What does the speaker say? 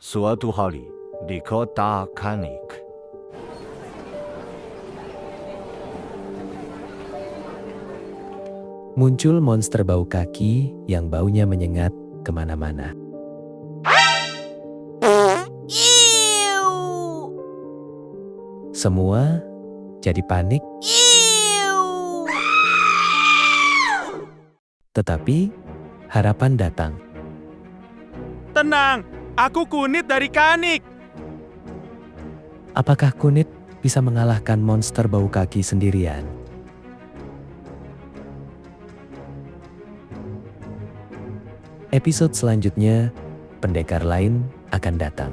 Suatu hari, di kota Kanik, muncul monster bau kaki yang baunya menyengat kemana-mana. Semua jadi panik, tetapi harapan datang. Tenang, aku Kunit dari Kanik. Apakah Kunit bisa mengalahkan monster bau kaki sendirian? Episode selanjutnya, pendekar lain akan datang.